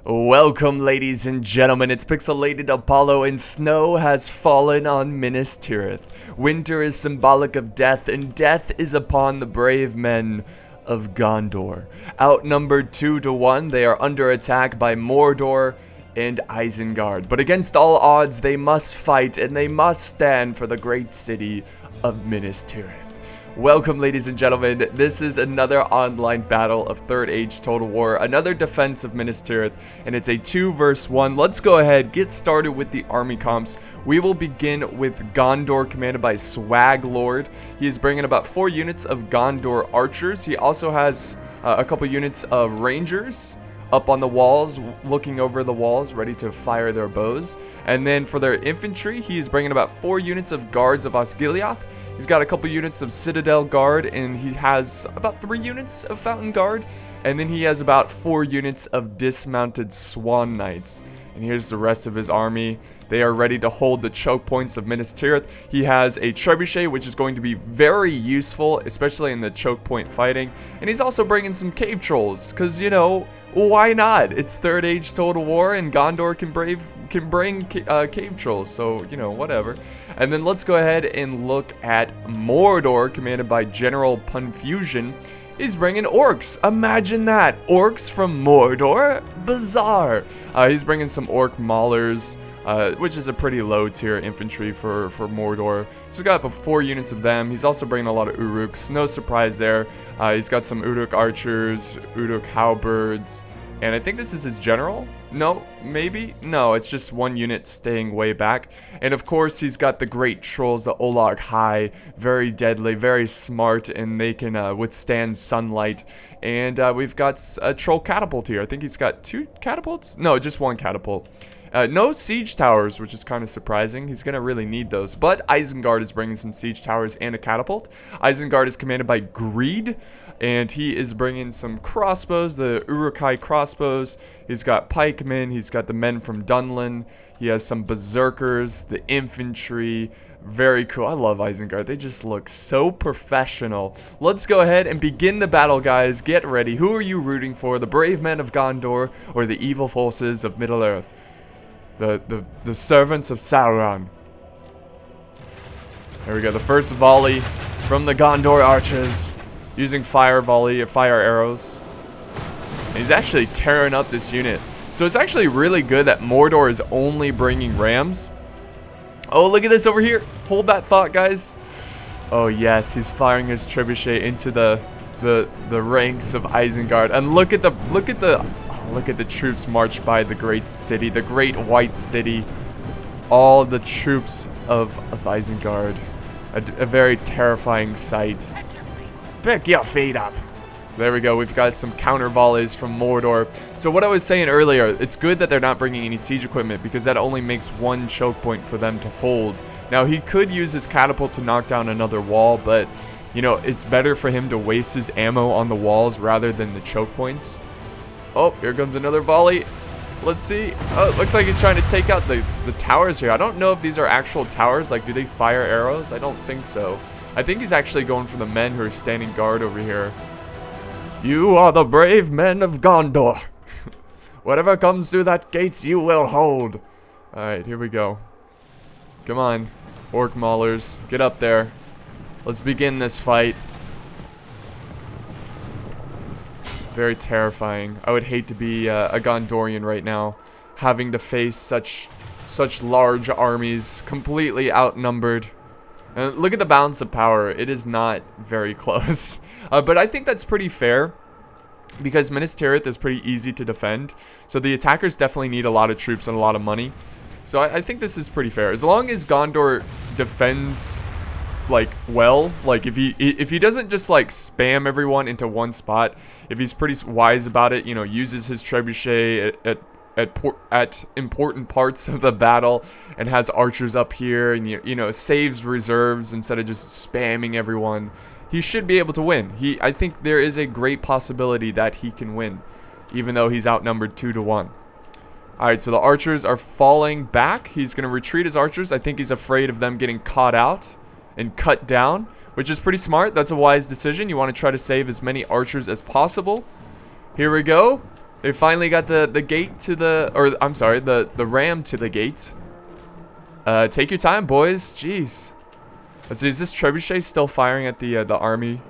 Welcome, ladies and gentlemen, it's Pixelated Apollo, and snow has fallen on Minas Tirith. Winter is symbolic of death, and death is upon the brave men of Gondor. Outnumbered 2 to 1, they are under attack by Mordor and Isengard. But against all odds, they must fight, and they must stand for the great city of Minas Tirith. Welcome, ladies and gentlemen. This is another online battle of Third Age Total War, another defense of Minas Tirith, and it's a 2 versus 1. Let's go ahead, get started with the army comps. We will begin with Gondor, commanded by Swag Lord. He is bringing about 4 units of Gondor archers. He also has a couple units of rangers up on the walls, looking over the walls, ready to fire their bows. And then for their infantry, he's bringing about 4 units of guards of Osgiliath. He's got a couple units of Citadel Guard, and he has about 3 units of Fountain Guard. And then he has about 4 units of dismounted Swan Knights. And here's the rest of his army. They are ready to hold the choke points of Minas Tirith. He has a trebuchet, which is going to be very useful, especially in the choke point fighting. And he's also bringing some cave trolls, because, you know, why not? It's Third Age Total War, and Gondor can bring cave trolls, so, you know, whatever. And then let's go ahead and look at Mordor, commanded by General Punfusion. He's bringing orcs. Imagine that. Orcs from Mordor? Bizarre. He's bringing some orc maulers, which is a pretty low tier infantry for Mordor. So he's got about 4 units of them. He's also bringing a lot of Uruks. No surprise there. He's got some Uruk archers, Uruk halberds, and I think this is his general. No, maybe? No, it's just 1 unit staying way back. And of course, he's got the great trolls, the Olag High. Very deadly, very smart, and they can withstand sunlight. And we've got a troll catapult here. I think he's got 2 catapults? No, just 1 catapult. No siege towers, which is kind of surprising. He's going to really need those. But Isengard is bringing some siege towers and a catapult. Isengard is commanded by Greed, and he is bringing some crossbows, the Uruk-hai crossbows. He's got pikemen. He's got the men from Dunlin. He has some berserkers, the infantry. Very cool. I love Isengard. They just look so professional. Let's go ahead and begin the battle, guys. Get ready. Who are you rooting for? The brave men of Gondor or the evil forces of Middle-earth? The servants of Sauron. There we go. The first volley from the Gondor archers, using fire volley or fire arrows. And he's actually tearing up this unit. So it's actually really good that Mordor is only bringing rams. Oh, look at this over here. Hold that thought, guys. Oh yes, he's firing his trebuchet into the ranks of Isengard. And look at the troops march by the great city, the great white city. All the troops of Isengard. A very terrifying sight. Pick your feet up. So there we go. We've got some counter volleys from Mordor. So what I was saying earlier, it's good that they're not bringing any siege equipment, because that only makes 1 choke point for them to hold. Now, he could use his catapult to knock down another wall, but, you know, it's better for him to waste his ammo on the walls rather than the choke points. Oh, here comes another volley. Let's see. Oh, it looks like he's trying to take out the towers here. I don't know if these are actual towers. Like, do they fire arrows? I don't think so. I think he's actually going for the men who are standing guard over here. You are the brave men of Gondor. Whatever comes through that gates, you will hold. Alright, here we go. Come on, orc maulers. Get up there. Let's begin this fight. Very terrifying. I would hate to be a Gondorian right now, having to face such large armies, completely outnumbered. And look at the balance of power. It is not very close. But I think that's pretty fair, because Minas Tirith is pretty easy to defend. So the attackers definitely need a lot of troops and a lot of money. So I think this is pretty fair. As long as Gondor defends, like, well, like, if he doesn't just, like, spam everyone into one spot, if he's pretty wise about it, you know, uses his trebuchet at important parts of the battle, and has archers up here, and you know, saves reserves instead of just spamming everyone, he should be able to win. I think there is a great possibility that he can win, even though he's outnumbered 2 to 1. Alright, so the archers are falling back. He's going to retreat his archers. I think he's afraid of them getting caught out and cut down, which is pretty smart. That's a wise decision. You want to try to save as many archers as possible. Here we go. They finally got the gate to the, or I'm sorry, the ram to the gate. Take your time, boys. Jeez. Let's see, is this trebuchet still firing at the army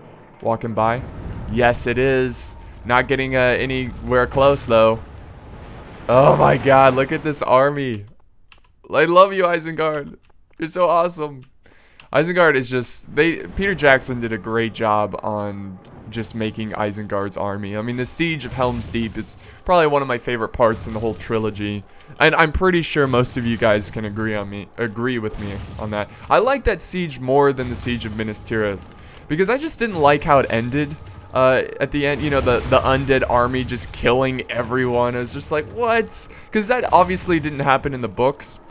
walking by? Yes, it is. Not getting anywhere close though. Oh my God! Look at this army. I love you, Isengard. You're so awesome. Isengard is just, Peter Jackson did a great job on just making Isengard's army. I mean, the Siege of Helm's Deep is probably one of my favorite parts in the whole trilogy. And I'm pretty sure most of you guys can agree with me on that. I like that siege more than the Siege of Minas Tirith, because I just didn't like how it ended. At the end, you know, the undead army just killing everyone. It was just like, what? Because that obviously didn't happen in the books.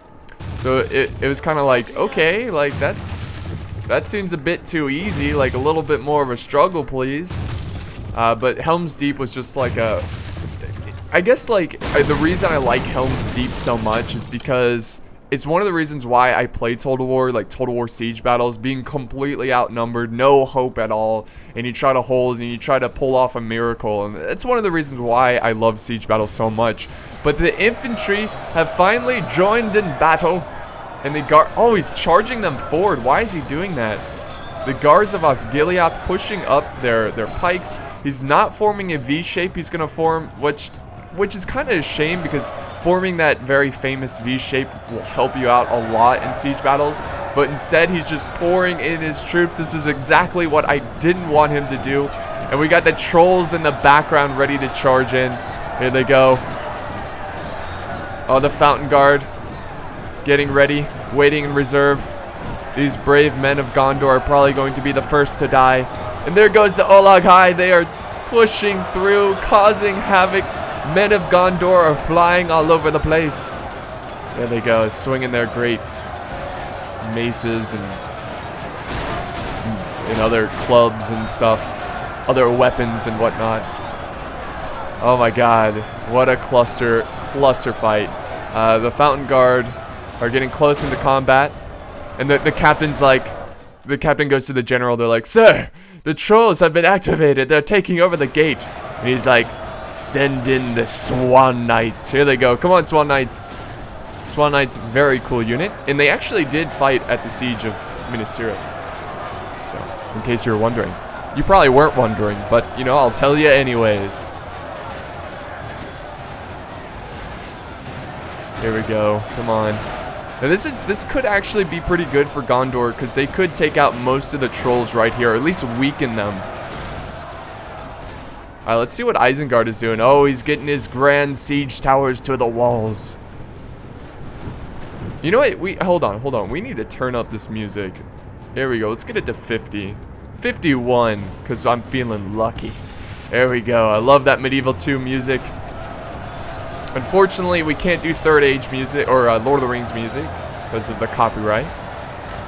So it was kind of like, okay, like that seems a bit too easy, like a little bit more of a struggle, please. But Helm's Deep was just like I guess like the reason I like Helm's Deep so much is because it's one of the reasons why I play Total War, like Total War siege battles, being completely outnumbered, no hope at all, and you try to hold and you try to pull off a miracle, and it's one of the reasons why I love siege battles so much. But the infantry have finally joined in battle, and the guard, oh, he's charging them forward. Why is he doing that? The guards of Osgiliath pushing up their pikes. He's not forming a V shape. He's gonna form, which is kind of a shame, because forming that very famous V shape will help you out a lot in siege battles, but instead he's just pouring in his troops. This is exactly what I didn't want him to do. And we got the trolls in the background ready to charge in. Here they go. Oh, the Fountain Guard getting ready, waiting in reserve. These brave men of Gondor are probably going to be the first to die. And there goes the Olag High. They are pushing through, causing havoc. Men of Gondor are flying all over the place. There they go, swinging their great maces and other clubs and stuff, other weapons and whatnot. Oh my God, what a cluster fight. The Fountain Guard are getting close into combat, and the captain's like, the captain goes to the general. They're like, "Sir, the trolls have been activated. They're taking over the gate." And he's like, "Send in the Swan Knights." Here they go. Come on, Swan Knights. Swan Knights, very cool unit. And they actually did fight at the Siege of Minas Tirith. So, in case you were wondering. You probably weren't wondering, but, you know, I'll tell you anyways. Here we go. Come on. Now, this could actually be pretty good for Gondor, because they could take out most of the trolls right here, or at least weaken them. Alright, let's see what Isengard is doing. Oh, he's getting his grand siege towers to the walls. You know what? Hold on. We need to turn up this music. There we go. Let's get it to 50. 51, because I'm feeling lucky. There we go. I love that Medieval 2 music. Unfortunately, we can't do Third Age music, or Lord of the Rings music, because of the copyright.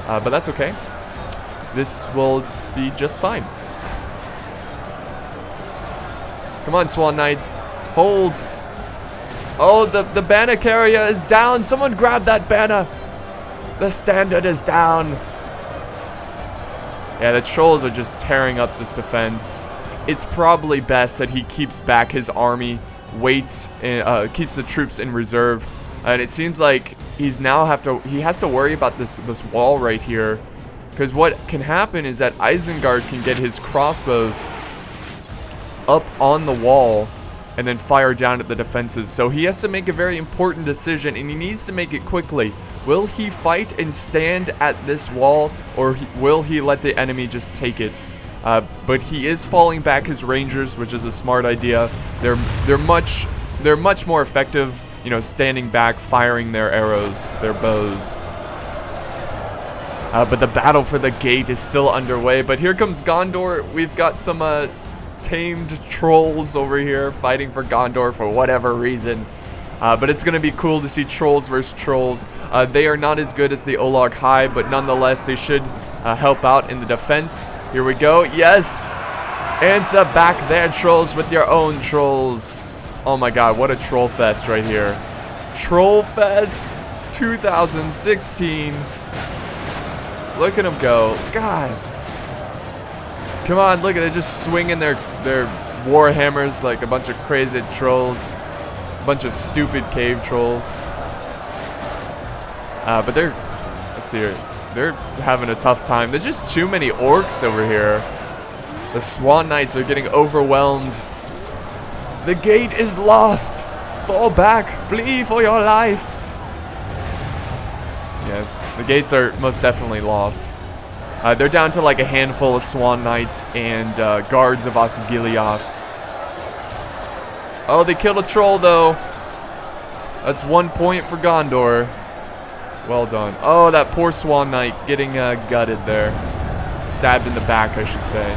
But that's okay. This will be just fine. Come on, Swan Knights. Hold. Oh, the banner carrier is down. Someone grab that banner. The standard is down. Yeah, the trolls are just tearing up this defense. It's probably best that he keeps back his army, waits, and keeps the troops in reserve. And it seems like he has to worry about this wall right here, because what can happen is that Isengard can get his crossbows up on the wall and then fire down at the defenses. So he has to make a very important decision, and he needs to make it quickly. Will he fight and stand at this wall, or will he let the enemy just take it? But he is falling back his rangers, which is a smart idea. They're much more effective, you know, standing back, firing their arrows, their bows. But the battle for the gate is still underway. But here comes Gondor. We've got some tamed trolls over here fighting for Gondor for whatever reason. But it's going to be cool to see trolls versus trolls. They are not as good as the Olag High, but nonetheless, they should help out in the defense. Here we go. Yes! Answer back there, trolls, with your own trolls. Oh my god, what a troll fest right here. Troll Fest 2016. Look at them go. God. Come on, look at it, just swinging their warhammers, like a bunch of crazy trolls, a bunch of stupid cave trolls. But they're, let's see here, they're having a tough time. There's just too many orcs over here. The Swan Knights are getting overwhelmed. The gate is lost. Fall back, flee for your life. Yeah, the gates are most definitely lost. They're down to like a handful of Swan Knights and guards of Osgiliath. Oh, they killed a troll though. That's 1 point for Gondor. Well done. Oh, that poor Swan Knight getting gutted there. Stabbed in the back, I should say.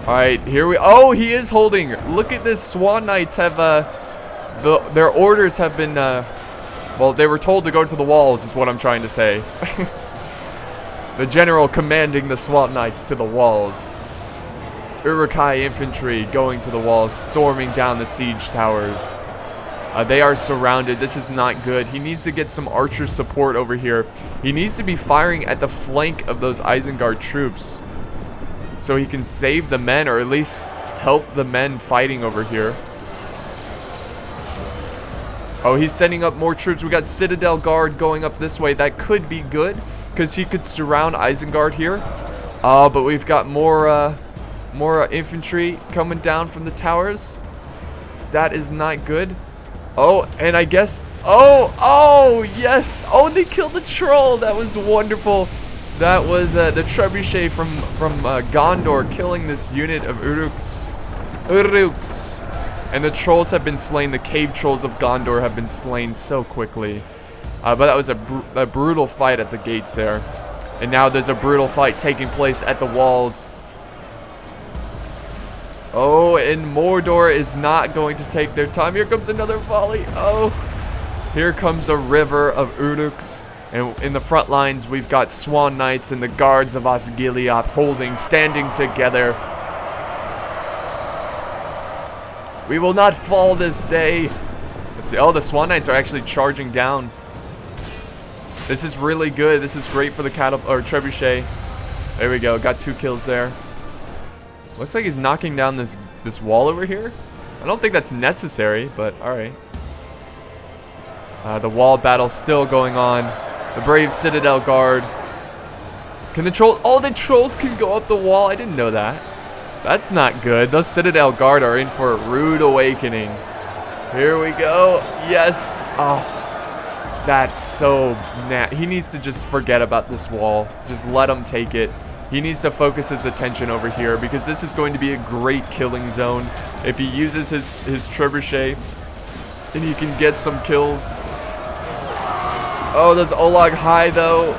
Alright, here we... Oh, he is holding. Look at this. Swan Knights have... their orders have been... well, they were told to go to the walls, is what I'm trying to say. The general commanding the Swan Knights to the walls. Uruk-hai infantry going to the walls, storming down the siege towers. They are surrounded. This is not good. He needs to get some archer support over here. He needs to be firing at the flank of those Isengard troops so he can save the men, or at least help the men fighting over here. Oh, he's sending up more troops. We got Citadel Guard going up this way. That could be good because he could surround Isengard here. But we've got more infantry coming down from the towers. That is not good. Oh, and I guess... Oh, yes. Oh, they killed the troll. That was wonderful. That was the trebuchet from Gondor killing this unit of Uruks. And the trolls have been slain. The cave trolls of Gondor have been slain so quickly. But that was a brutal fight at the gates there. And now there's a brutal fight taking place at the walls. Oh, and Mordor is not going to take their time. Here comes another volley. Oh, here comes a river of Uruks. And in the front lines, we've got Swan Knights and the guards of Osgiliath standing together. We will not fall this day. Let's see. Oh, the Swan Knights are actually charging down. This is really good. This is great for the Catapult or trebuchet. There we go. Got 2 kills there. Looks like he's knocking down this wall over here. I don't think that's necessary, but all right. The wall battle still going on. The brave Citadel Guard. Can the troll? Oh, the trolls can go up the wall. I didn't know that. That's not good. Those Citadel Guard are in for a rude awakening. Here we go. Yes. Oh, that's so he needs to just forget about this wall. Just let him take it. He needs to focus his attention over here because this is going to be a great killing zone. If he uses his trebuchet, and he can get some kills. Oh, there's Olag High though,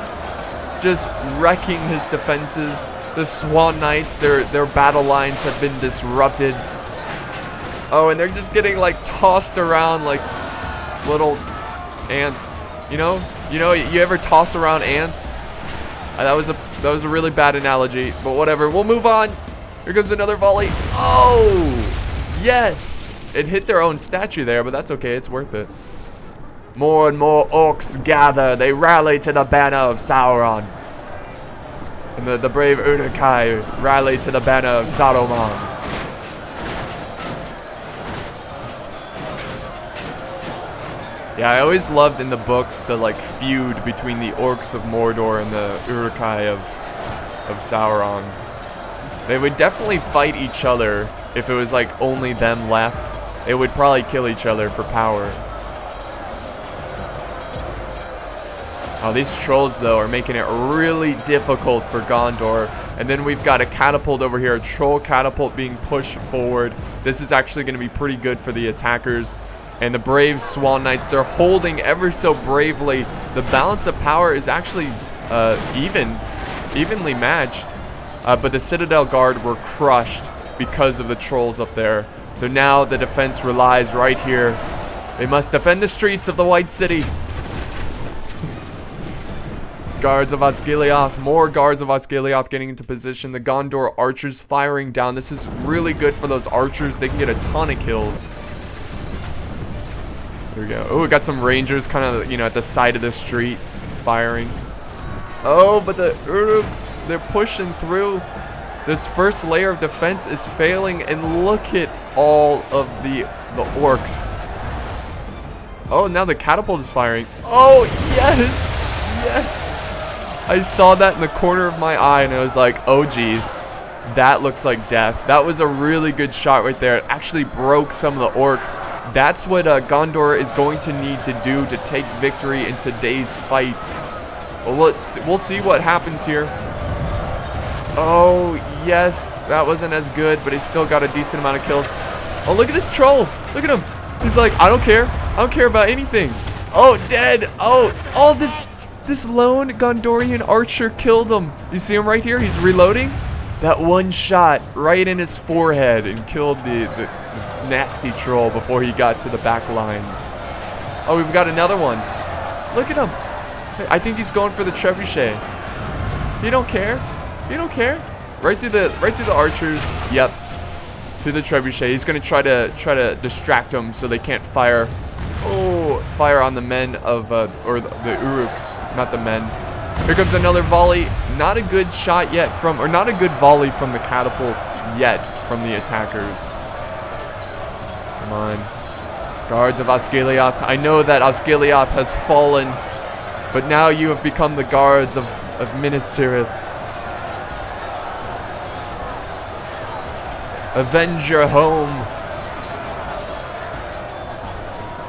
just wrecking his defenses. The Swan Knights, their battle lines have been disrupted. Oh, and they're just getting like tossed around like little ants. You ever toss around ants? That was a really bad analogy, but whatever. We'll move on. Here comes another volley. Oh, yes. It hit their own statue there, but that's okay. It's worth it. More and more orcs gather. They rally to the banner of Sauron. And the brave Uruk-hai rally to the banner of Saruman. Yeah, I always loved in the books the like feud between the orcs of Mordor and the Uruk-hai of Sauron. They would definitely fight each other if it was like only them left. They would probably kill each other for power. Oh, these trolls though are making it really difficult for Gondor. And then we've got a catapult over here, a troll catapult being pushed forward. This is actually going to be pretty good for the attackers. And the brave Swan Knights, they're holding ever so bravely. The balance of power is actually evenly matched. But the Citadel Guard were crushed because of the trolls up there. So now the defense relies right here. They must defend the streets of the White City. Guards of Osgiliath, more guards of Osgiliath getting into position. The Gondor archers firing down. This is really good for those archers. They can get a ton of kills. There we go. Oh, we got some rangers kind of, at the side of the street firing. Oh, but the Uruks, they're pushing through. This first layer of defense is failing, and look at all of the orcs. Oh, now the catapult is firing. Oh, yes! Yes! I saw that in the corner of my eye, and I was like, oh, geez. That looks like death. That was a really good shot right there. It actually broke some of the orcs. That's what Gondor is going to need to do to take victory in today's fight. Well, we'll see what happens here. Oh, yes. That wasn't as good, but he still got a decent amount of kills. Oh, look at this troll. Look at him. He's like, I don't care. I don't care about anything. Oh, dead. Oh, this lone Gondorian archer killed him. You see him right here? He's reloading. That one shot right in his forehead and killed the nasty troll before he got to the back lines. Oh, we've got another one. Look at him. I think he's going for the trebuchet. He don't care. He don't care. Right through the archers. Yep. To the trebuchet. He's gonna try to distract them so they can't fire. Oh, fire on the men of or the Uruks, not the men. Here comes another volley. Not a good shot yet from, or not a good volley from the catapults yet from the attackers. Come on. Guards of Osgiliath. I know that Osgiliath has fallen, but now you have become the guards of Minas Tirith. Avenge your home.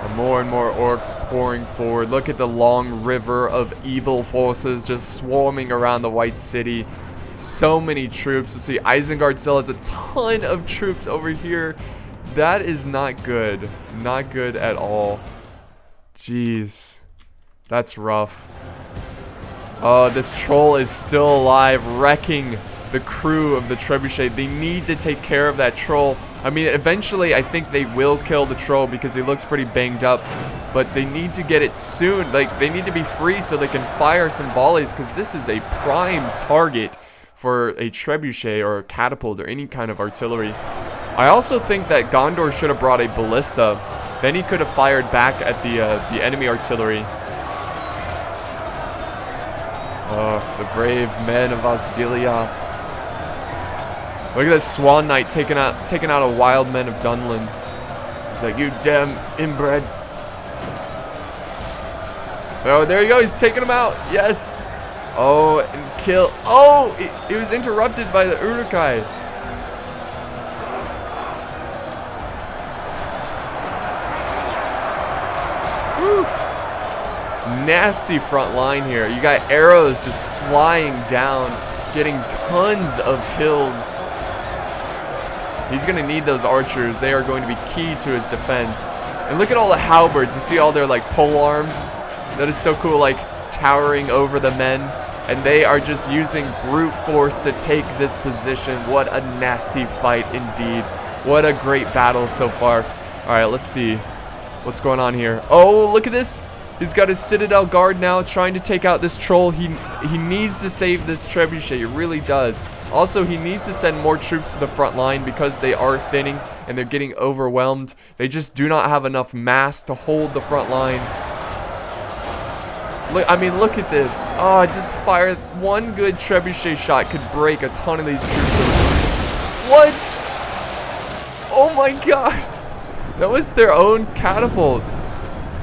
And more orcs pouring forward. Look at the long river of evil forces just swarming around the White City. So many troops. Let's see, Isengard still has a ton of troops over here. That is not good. Not good at all. Jeez. That's rough. Oh, this troll is still alive, wrecking the crew of the trebuchet. They need to take care of that troll. I mean, eventually I think they will kill the troll because he looks pretty banged up, but they need to get it soon. Like, they need to be free so they can fire some volleys, because this is a prime target for a trebuchet or a catapult or any kind of artillery. I also think that Gondor should have brought a ballista. Then he could have fired back at the enemy artillery. Oh, the brave men of Osgiliath. Look at this Swan Knight taking out a wild men of Dunland. He's like, you damn inbred. Oh, there you go. He's taking him out. Yes. Oh, and kill. Oh, it was interrupted by the Urukai. Oof. Nasty front line here. You got arrows just flying down, getting tons of kills. He's going to need those archers. They are going to be key to his defense. And look at all the halberds. You see all their, like, pole arms? That is so cool, like, towering over the men. And they are just using brute force to take this position. What a nasty fight indeed. What a great battle so far. All right, let's see what's going on here. Oh, look at this. He's got his Citadel Guard now trying to take out this troll. He needs to save this trebuchet. He really does. Also, he needs to send more troops to the front line because they are thinning and they're getting overwhelmed. They just do not have enough mass to hold the front line. Look, I mean, look at this. Oh, just fire one good trebuchet shot could break a ton of these troops. What? Oh my god. That was their own catapult.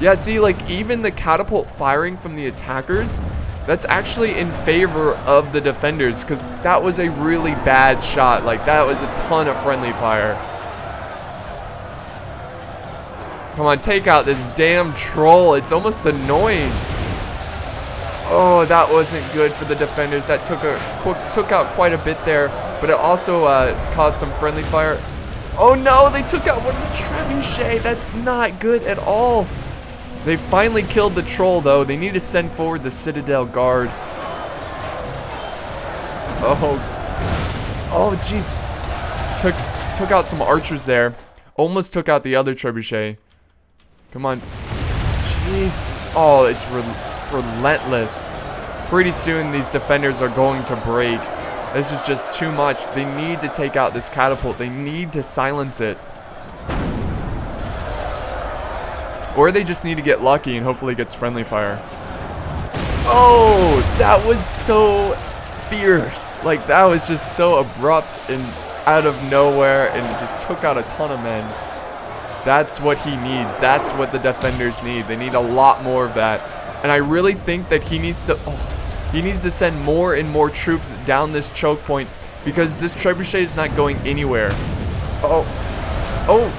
Yeah, see, like, even the catapult firing from the attackers, that's actually in favor of the defenders, because that was a really bad shot. Like, that was a ton of friendly fire. Come on, take out this damn troll. It's almost annoying. Oh, that wasn't good for the defenders. That took out quite a bit there, but it also caused some friendly fire. Oh no, they took out one of the trebuchet. That's not good at all. They finally killed the troll, though. They need to send forward the Citadel Guard. Oh, jeez. Took out some archers there. Almost took out the other trebuchet. Come on. Jeez. Oh, it's relentless. Pretty soon, these defenders are going to break. This is just too much. They need to take out this catapult. They need to silence it. Or they just need to get lucky and hopefully it gets friendly fire. Oh, that was so fierce. Like, that was just so abrupt and out of nowhere, and it just took out a ton of men. That's what he needs. That's what the defenders need. They need a lot more of that. And I really think that he needs to send more and more troops down this choke point, because this trebuchet is not going anywhere.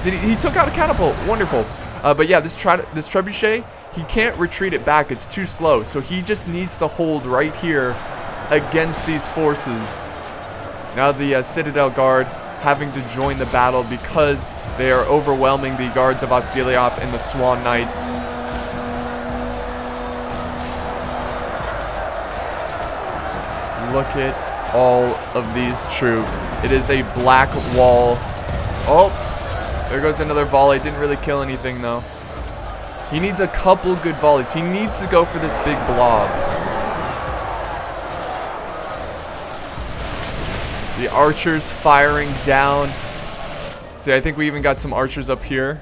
He took out a catapult. Wonderful. But yeah, this trebuchet, he can't retreat it back. It's too slow. So he just needs to hold right here against these forces. Now the Citadel Guard having to join the battle because they are overwhelming the guards of Osgiliath and the Swan Knights. Look at all of these troops. It is a black wall. Oh, there goes another volley. Didn't really kill anything though. He needs a couple good volleys. He needs to go for this big blob. The archers firing down. See, I think we even got some archers up here.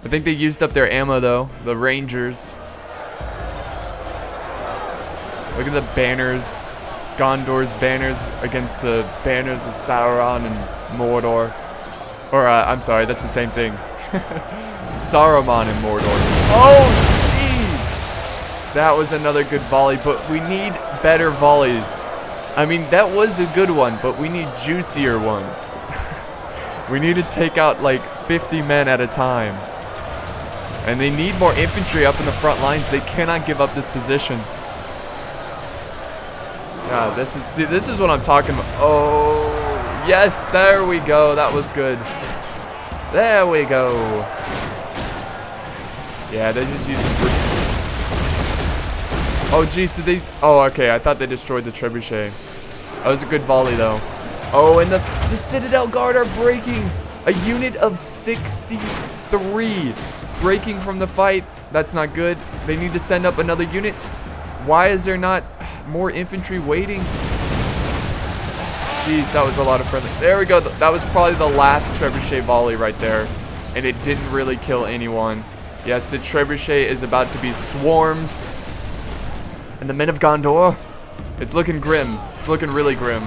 I think they used up their ammo though, the rangers. Look at the banners. Gondor's banners against the banners of Sauron and Mordor. Or, I'm sorry, that's the same thing. Saruman and Mordor. Oh, jeez! That was another good volley, but we need better volleys. I mean, that was a good one, but we need juicier ones. We need to take out like 50 men at a time. And they need more infantry up in the front lines. They cannot give up this position. Yeah, this is what I'm talking about. Oh, yes, there we go. That was good. There we go. Yeah, they just used it. Oh, geez, did they? Oh, okay. I thought they destroyed the trebuchet. That was a good volley, though. Oh, and the Citadel Guard are breaking. A unit of 63 breaking from the fight. That's not good. They need to send up another unit. Why is there not more infantry waiting? Jeez, that was a lot of friendly. There we go. That was probably the last trebuchet volley right there. And it didn't really kill anyone. Yes, the trebuchet is about to be swarmed. And the men of Gondor, it's looking grim. It's looking really grim.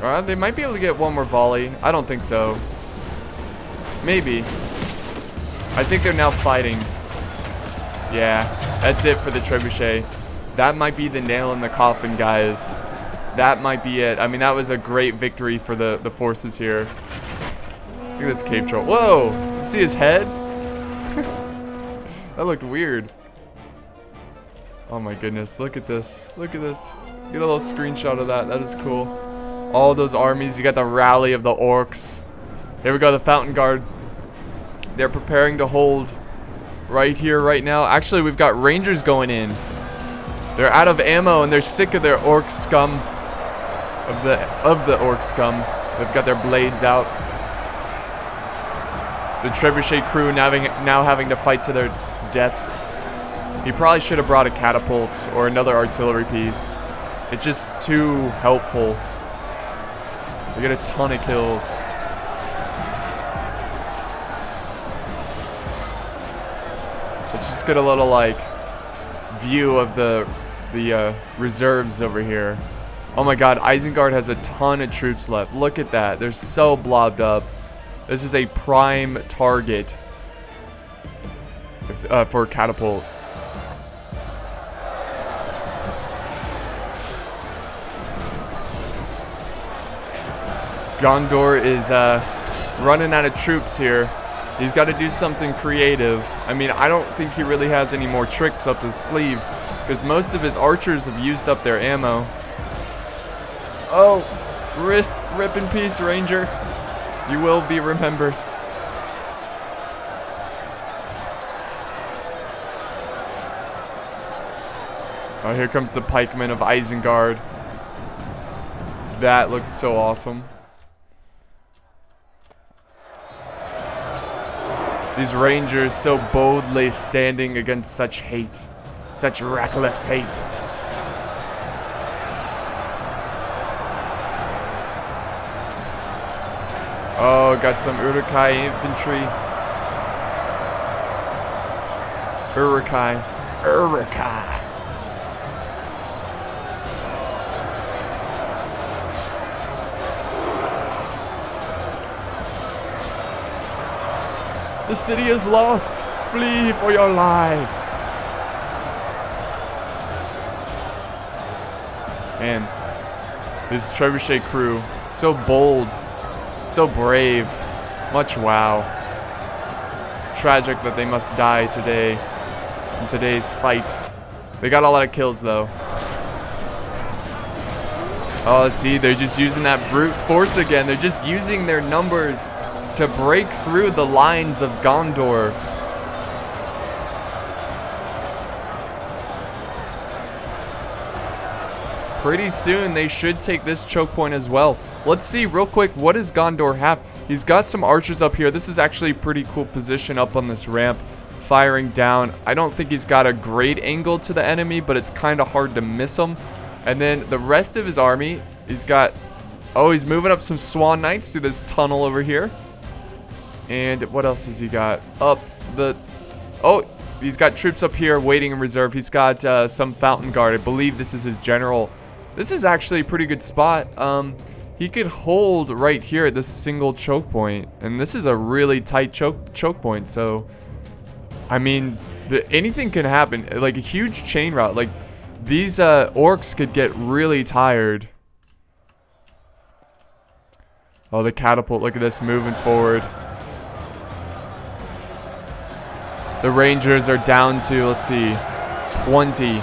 Alright, they might be able to get one more volley. I don't think so. Maybe. I think they're now fighting. Yeah, that's it for the trebuchet. That might be the nail in the coffin, guys. That might be it. I mean, that was a great victory for the forces here. Look at this cave troll. Whoa! You see his head? That looked weird. Oh my goodness, look at this. Look at this. Get a little screenshot of that. That is cool. All those armies. You got the rally of the orcs. Here we go, the Fountain Guard. They're preparing to hold right here, right now. Actually, we've got rangers going in. They're out of ammo and they're sick of their orc scum. Of the orc scum. They've got their blades out. The trebuchet crew now having to fight to their deaths. He probably should have brought a catapult or another artillery piece. It's just too helpful. We get a ton of kills. Let's just get a little like view of the reserves over here. Oh my god, Isengard has a ton of troops left. Look at that. They're so blobbed up. This is a prime target for Catapult. Gondor is running out of troops here. He's got to do something creative. I mean, I don't think he really has any more tricks up his sleeve, because most of his archers have used up their ammo. Oh, rip in peace, Ranger. You will be remembered. Oh, here comes the pikemen of Isengard. That looks so awesome. These rangers so boldly standing against such hate. Such reckless hate. Oh, got some Urukai infantry. Urukai. Urukai. The city is lost. Flee for your life. Man, this trebuchet crew, so bold, so brave. Much wow. Tragic that they must die today in today's fight. They got a lot of kills though. Oh, see, they're just using that brute force again. They're just using their numbers to break through the lines of Gondor. Pretty soon they should take this choke point as well. Let's see real quick, what does Gondor have? He's got some archers up here. This is actually a pretty cool position up on this ramp, firing down. I don't think he's got a great angle to the enemy, but it's kind of hard to miss him. And then the rest of his army, he's got, oh, he's moving up some Swan Knights through this tunnel over here. And what else has he got? Up the... Oh, he's got troops up here waiting in reserve. He's got some Fountain Guard. I believe this is his general. This is actually a pretty good spot. He could hold right here at this single choke point. And this is a really tight choke point. So, I mean, anything can happen. Like a huge chain route. Like, these orcs could get really tired. Oh, the catapult. Look at this moving forward. The Rangers are down to, let's see, 20.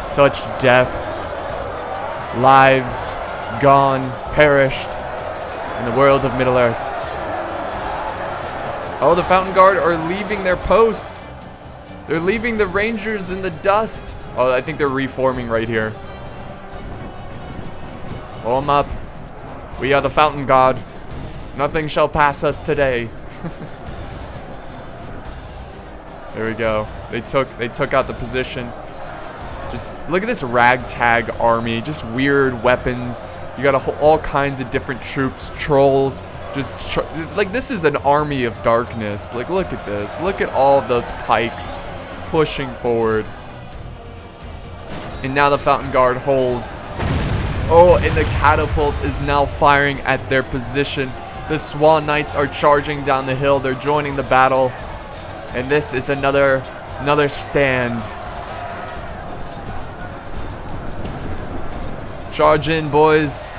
Such death. Lives gone, perished in the world of Middle-earth. Oh, the Fountain Guard are leaving their post. They're leaving the Rangers in the dust. Oh, I think they're reforming right here. Form up. We are the Fountain Guard. Nothing shall pass us today. There we go. They took out the position. Just look at this ragtag army. Just weird weapons. You got all kinds of different troops, trolls. Just like this is an army of darkness. Like look at this. Look at all of those pikes pushing forward. And now the Fountain Guard hold. Oh, and the catapult is now firing at their position. The Swan Knights are charging down the hill. They're joining the battle. And this is another stand. Charge in, boys.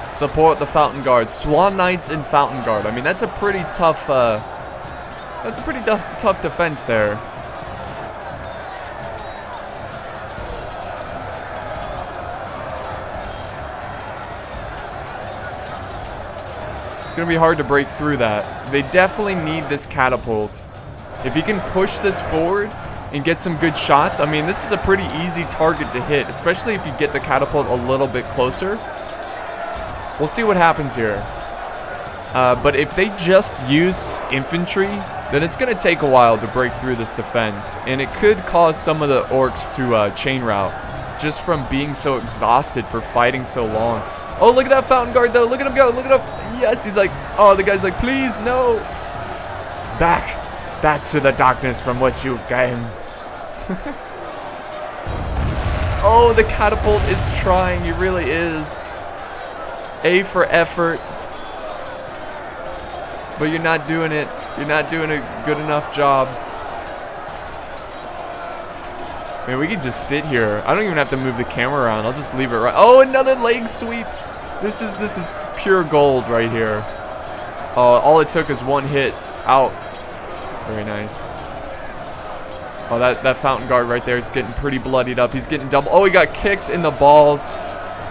Support the Fountain Guard. Swan Knights and Fountain Guard. I mean, that's a pretty tough tough defense there. It's gonna be hard to break through that. They definitely need this catapult. If he can push this forward and get some good shots, I mean, this is a pretty easy target to hit, especially if you get the catapult a little bit closer. We'll see what happens here. But if they just use infantry, then it's gonna take a while to break through this defense, and it could cause some of the orcs to chain route, just from being so exhausted for fighting so long. Oh, look at that Fountain Guard though. Look at him go. Look at him. Yes, he's like, oh, the guy's like, please, no. Back to the darkness from which you came. Oh, the catapult is trying. He really is. A for effort. But you're not doing it. You're not doing a good enough job. Man, we can just sit here. I don't even have to move the camera around. I'll just leave it right. Oh, another leg sweep. This is pure gold right here. All it took is one hit out. Very nice. Oh, that Fountain Guard right there is getting pretty bloodied up. He's getting double. Oh, he got kicked in the balls,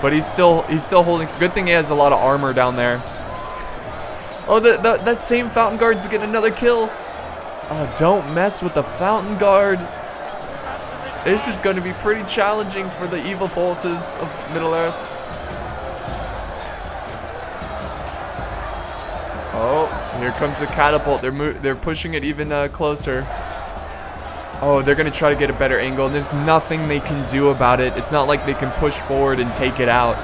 but he's still holding. Good thing he has a lot of armor down there. Oh, that same Fountain Guard's getting another kill. Oh, don't mess with the Fountain Guard. This is going to be pretty challenging for the evil forces of Middle-earth. Oh, here comes the catapult. They're pushing it even closer. Oh, they're going to try to get a better angle, and there's nothing they can do about it. It's not like they can push forward and take it out.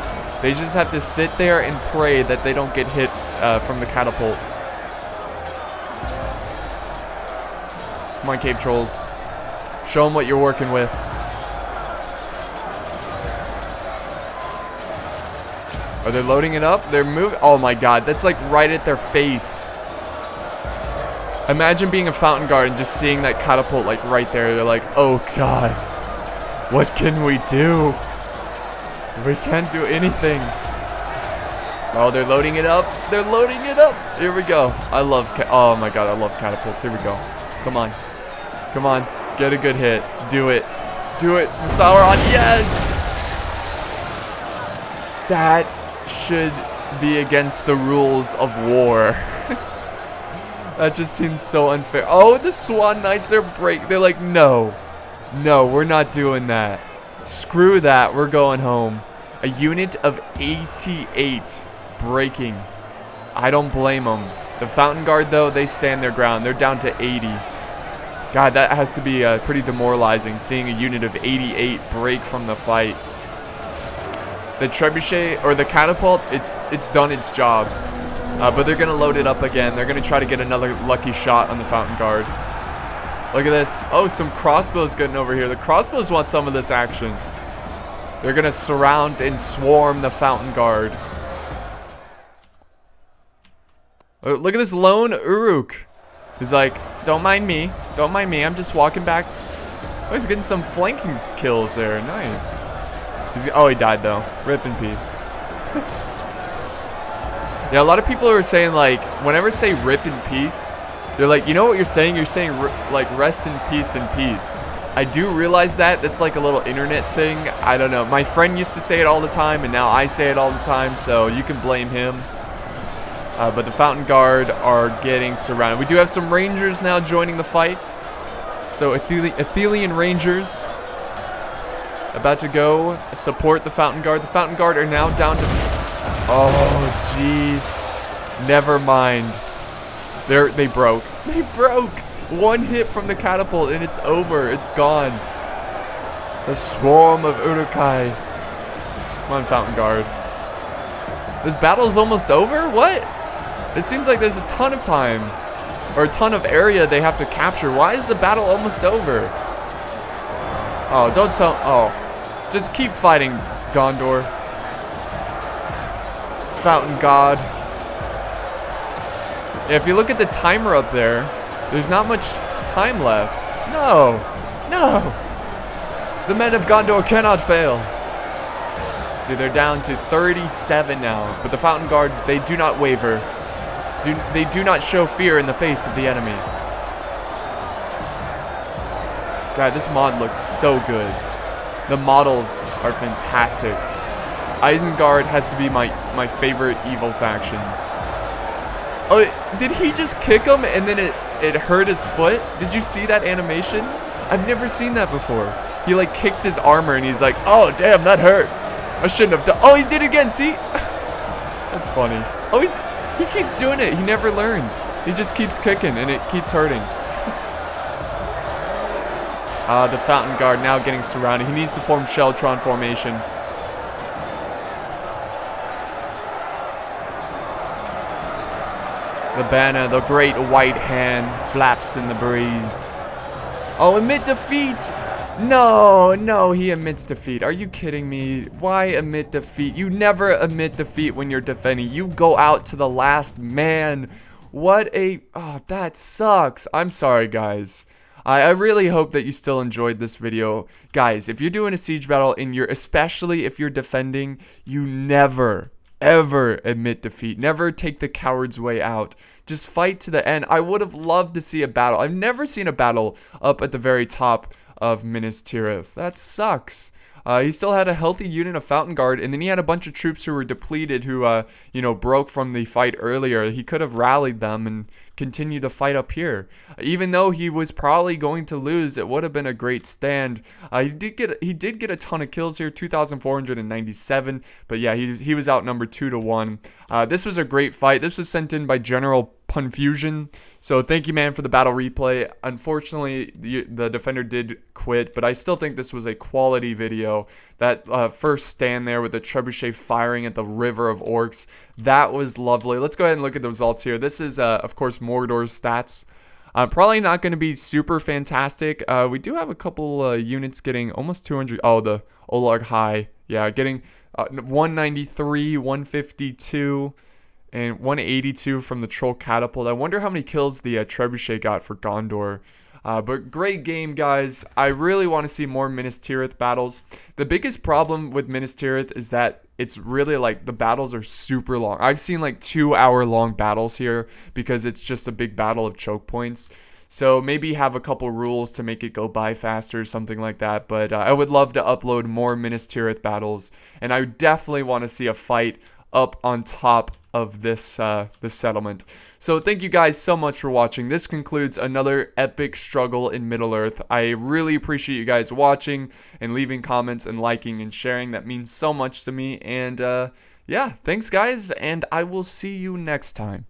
They just have to sit there and pray that they don't get hit from the catapult. Come on, cave trolls. Show them what you're working with. Are they loading it up? They're moving. Oh my god, that's like right at their face. Imagine being a fountain guard and just seeing that catapult like right there. They're like, oh god, what can we do? We can't do anything. Oh, they're loading it up. They're loading it up. Here we go. I love oh my god, I love catapults. Here we go. Come on. Come on. Get a good hit. Do it. Do it. Sauron. Yes! That should be against the rules of war. That just seems so unfair. Oh, the Swan Knights are They're like, no. No, we're not doing that. Screw that. We're going home. A unit of 88 breaking. I don't blame them. The Fountain Guard, though, they stand their ground. They're down to 80. God, that has to be pretty demoralizing, seeing a unit of 88 break from the fight. The trebuchet, or the catapult, it's done its job. But they're going to load it up again. They're going to try to get another lucky shot on the Fountain Guard. Look at this. Oh, some crossbows getting over here. The crossbows want some of this action. They're going to surround and swarm the Fountain Guard. Look at this lone Uruk. He's like, don't mind me. Don't mind me. I'm just walking back. Oh, he's getting some flanking kills there. Nice. Oh, he died, though. Rip in peace. Yeah, a lot of people are saying, like, whenever say rip in peace, they're like, you know what you're saying? You're saying, like, rest in peace in peace. I do realize that. That's like a little internet thing. I don't know. My friend used to say it all the time, and now I say it all the time, so you can blame him. But the Fountain Guard are getting surrounded. We do have some Rangers now joining the fight. So Athelian Rangers about to go support the Fountain Guard. The Fountain Guard are now down to... Oh, jeez. Never mind. They broke. They broke. One hit from the catapult and it's over. It's gone. The swarm of Urukai. Come on, Fountain Guard. This battle is almost over? What? It seems like there's a ton of time. Or a ton of area they have to capture. Why is the battle almost over? Oh, don't tell... Oh. Just keep fighting, Gondor. Fountain God. Yeah, if you look at the timer up there, there's not much time left. No. No. The men of Gondor cannot fail. See, they're down to 37 now. But the Fountain Guard, they do not waver. They do not show fear in the face of the enemy. God, this mod looks so good. The models are fantastic. Isengard has to be my favorite evil faction. Oh, did he just kick him and then it hurt his foot? Did you see that animation? I've never seen that before. He like kicked his armor and he's like, oh damn, that hurt. I shouldn't have done. Oh, he did it again, see? That's funny. Oh, he keeps doing it. He never learns. He just keeps kicking and it keeps hurting. The Fountain Guard now getting surrounded. He needs to form Sheltron formation. The banner, the great white hand, flaps in the breeze. Oh, admit defeat! No, he admits defeat. Are you kidding me? Why admit defeat? You never admit defeat when you're defending. You go out to the last man. What a... Oh, that sucks. I'm sorry, guys. I really hope that you still enjoyed this video. Guys, if you're doing a siege battle and especially if you're defending, you never, ever admit defeat. Never take the coward's way out. Just fight to the end. I would have loved to see a battle. I've never seen a battle up at the very top of Minas Tirith. That sucks. He still had a healthy unit of Fountain Guard, and then he had a bunch of troops who were depleted, who, broke from the fight earlier. He could have rallied them and continued the fight up here. Even though he was probably going to lose, it would have been a great stand. He did get a ton of kills here, 2,497, but yeah, he was outnumbered 2-1. This was a great fight. This was sent in by General Confusion. So thank you, man, for the battle replay. Unfortunately, the defender did quit, but I still think this was a quality video. That first stand there with the trebuchet firing at the river of orcs, that was lovely. Let's go ahead and look at the results here. This is, of course, Mordor's stats. Probably not going to be super fantastic. We do have a couple units getting almost 200. Oh, the Olarg High. Yeah, getting 193, 152, and 182 from the Troll Catapult. I wonder how many kills the Trebuchet got for Gondor. But great game, guys. I really want to see more Minas Tirith battles. The biggest problem with Minas Tirith is that it's really like the battles are super long. I've seen like 2 hour long battles here because it's just a big battle of choke points. So maybe have a couple rules to make it go by faster, something like that. But I would love to upload more Minas Tirith battles. And I definitely want to see a fight up on top of this this settlement. So thank you guys so much for watching. This concludes another epic struggle in Middle-earth. I really appreciate you guys watching and leaving comments and liking and sharing. That means so much to me. And yeah, thanks guys, and I will see you next time.